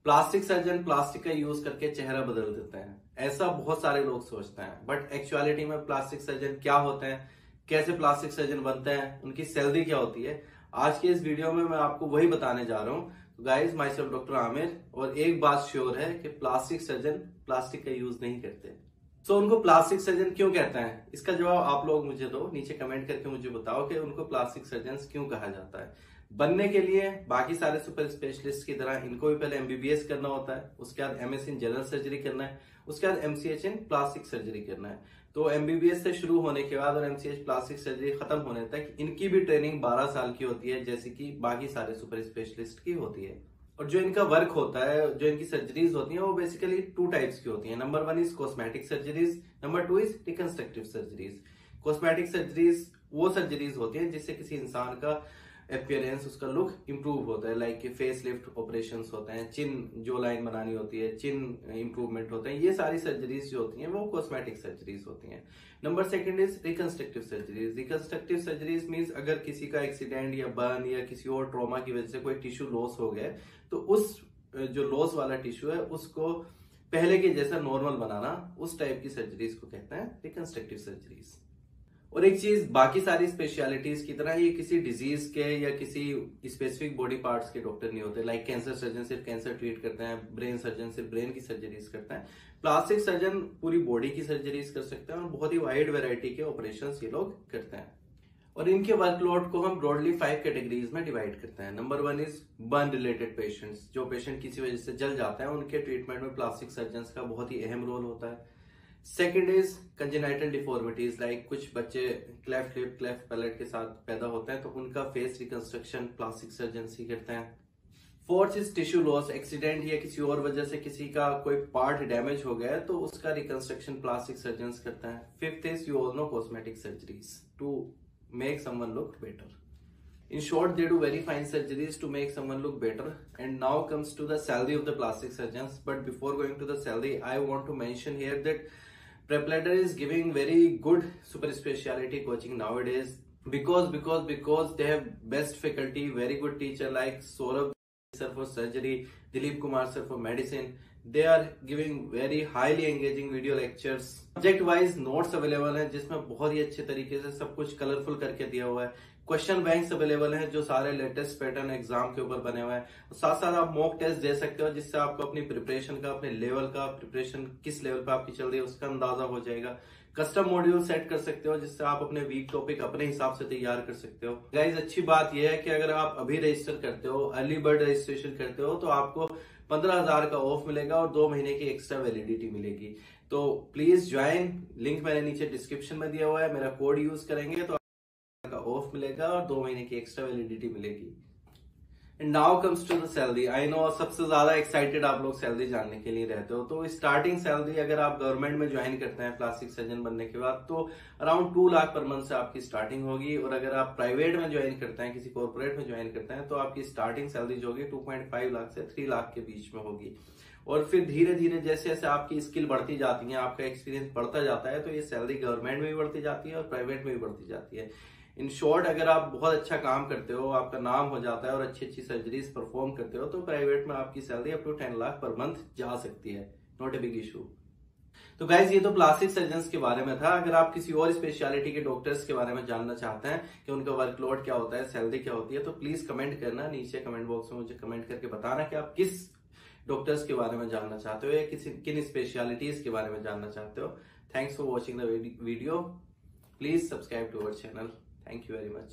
Plastic surgeon plastic का use करके चेहरा बदल देते हैं, ऐसा बहुत सारे लोग सोचते हैं। बट एक्चुअलिटी में प्लास्टिक सर्जन क्या होते हैं, कैसे प्लास्टिक सर्जन बनते हैं, उनकी सैलरी क्या होती है, आज के इस वीडियो में मैं आपको वही बताने जा रहा हूँ। तो guys, my self doctor Aamir, और एक बात श्योर है कि प्लास्टिक सर्जन प्लास्टिक का यूज नहीं करते। तो उनको प्लास्टिक सर्जन क्यों कहते हैं, इसका जवाब आप लोग मुझे दो, नीचे कमेंट करके मुझे बताओ कि उनको प्लास्टिक सर्जन क्यों कहा जाता है। बनने के लिए बाकी सारे सुपर स्पेशलिस्ट की तरह इनको भी पहले एमबीबीएस करना होता है, उसके बाद एमएस इन जनरल सर्जरी करना है, उसके बाद एमसीएच इन प्लास्टिक सर्जरी करना है। तो एमबीबीएस से शुरू होने के बाद और एमसीएच प्लास्टिक सर्जरी खत्म होने तक इनकी भी ट्रेनिंग 12 साल की होती है, जैसे कि बाकी सारे सुपर स्पेशलिस्ट की होती है। और जो इनका वर्क होता है, जो इनकी सर्जरीज होती हैं, वो बेसिकली 2 टाइप्स की होती हैं। Number 1 is cosmetic surgeries, number 2 is reconstructive surgeries. Cosmetic surgeries वो सर्जरीज होती हैं जिससे किसी इंसान का अपीयरेंस, उसका लुक इंप्रूव होता है, लाइक फेस लिफ्ट ऑपरेशंस होते हैं, चिन जो लाइन बनानी होती है, चिन इंप्रूवमेंट होते हैं, ये सारी सर्जरीज जो होती हैं वो कॉस्मेटिक सर्जरीज होती हैं। Number 2 is reconstructive surgeries. Reconstructive surgeries means अगर किसी का एक्सीडेंट या बर्न या किसी और ट्रॉमा की वजह से कोई टिश्यू लॉस हो गया, तो उस जो लॉस वाला टिश्यू है उसको पहले के जैसा नॉर्मल बनाना, उस टाइप की सर्जरीज को कहते हैं रिकंस्ट्रक्टिव सर्जरीज। और एक चीज, बाकी सारी स्पेशलिटीज की तरह ये किसी डिजीज के या किसी स्पेसिफिक बॉडी पार्ट्स के डॉक्टर नहीं होते। लाइक कैंसर सर्जन सिर्फ कैंसर ट्रीट करते हैं, ब्रेन सर्जन सिर्फ ब्रेन की सर्जरीज करते हैं। प्लास्टिक सर्जन पूरी बॉडी की सर्जरीज कर सकते हैं और बहुत ही वाइड वैरायटी के ऑपरेशंस ये लोग करते हैं। और इनके वर्कलोड को हम ब्रॉडली 5 कैटेगरीज में डिवाइड करते हैं। Number 1 is burn related patients. जो पेशेंट किसी वजह से जल जाता है, उनके ट्रीटमेंट में प्लास्टिक सर्जन का बहुत ही अहम रोल होता है। Second is congenital deformities, like कुछ बच्चे क्लेफ्ट लिप, क्लेफ्ट पैलेट के साथ पैदा होते हैं, तो उनका फेस रिकंस्ट्रक्शन प्लास्टिक सर्जन ही करते हैं। Fourth is tissue loss, accident या किसी और वजह से किसी का कोई पार्ट डैमेज हो गया है, तो उसका रिकंस्ट्रक्शन प्लास्टिक सर्जन करते हैं। Fifth is you all know cosmetic surgeries to make someone look better. In short, they do very fine surgeries to make someone look better. And now comes to the salary of the plastic surgeons. But before going to the salary, I want to mention here that Prepladder is giving very good super speciality coaching nowadays because they have best faculty, very good teacher like Saurabh sir for surgery, Dilip Kumar sir for medicine. They are giving very highly engaging video lectures. Subject wise notes available हैं जिसमें बहुत ही अच्छे तरीके से सब कुछ colourful करके दिया हुआ है। क्वेश्चन बैंक्स अवेलेबल हैं जो सारे लेटेस्ट पैटर्न एग्जाम के ऊपर बने हुए हैं। साथ साथ आप मॉक टेस्ट दे सकते हो, जिससे आपको अपनी प्रिपरेशन का, अपने लेवल का, प्रिपरेशन किस लेवल पे आपकी चल रही है उसका अंदाजा हो जाएगा। कस्टम मॉड्यूल सेट कर सकते हो, जिससे आप अपने वीक टॉपिक अपने हिसाब से तैयार कर सकते हो। गाइज, अच्छी बात यह है कि अगर आप अभी रजिस्टर करते हो, अर्ली बर्ड रजिस्ट्रेशन करते हो, तो आपको 15,000 का ऑफ मिलेगा और 2 महीने की एक्स्ट्रा वैलिडिटी मिलेगी। तो प्लीज ज्वाइन, लिंक मैंने नीचे डिस्क्रिप्शन में दिया हुआ है। मेरा कोड यूज करेंगे तो का ऑफ मिलेगा और 2 महीने की एक्स्ट्रा वैलिडिटी मिलेगी। And now comes to the salary. I know सबसे ज्यादा एक्साइटेड आप लोग सैलरी जानने के लिए रहते हो। तो स्टार्टिंग सैलरी अगर आप गवर्नमेंट में ज्वाइन करते हैं प्लास्टिक सर्जन बनने के बाद, तो अराउंड 2 लाख पर मंथ से आपकी स्टार्टिंग होगी। और अगर आप प्राइवेट में ज्वाइन करते हैं, किसी कॉर्पोरेट में ज्वाइन करते हैं, तो आपकी स्टार्टिंग सैलरी जो होगी 2.5 लाख से 3 लाख के बीच में होगी। और फिर धीरे धीरे जैसे जैसे आपकी स्किल बढ़ती जाती है, आपका एक्सपीरियंस बढ़ता जाता है, तो ये सैलरी गवर्नमेंट में भी बढ़ती जाती है और प्राइवेट में भी बढ़ती जाती है। इन शॉर्ट, अगर आप बहुत अच्छा काम करते हो, आपका नाम हो जाता है और अच्छी अच्छी सर्जरीज परफॉर्म करते हो, तो प्राइवेट में आपकी salary up to 10 lakh per month जा सकती है। Not a big issue. तो गाइज, ये तो प्लास्टिक सर्जन्स के बारे में था। अगर आप किसी और स्पेशलिटी के डॉक्टर्स के बारे में जानना चाहते हैं कि उनका वर्कलोड क्या होता है, सैलरी क्या होती है, तो प्लीज कमेंट करना नीचे कमेंट बॉक्स में, मुझे कमेंट करके बताना कि आप किस डॉक्टर्स के बारे में जानना चाहते हो या किन स्पेशलिटीज के बारे में जानना चाहते हो। Thanks for watching the video. Please subscribe to our channel. Thank you very much.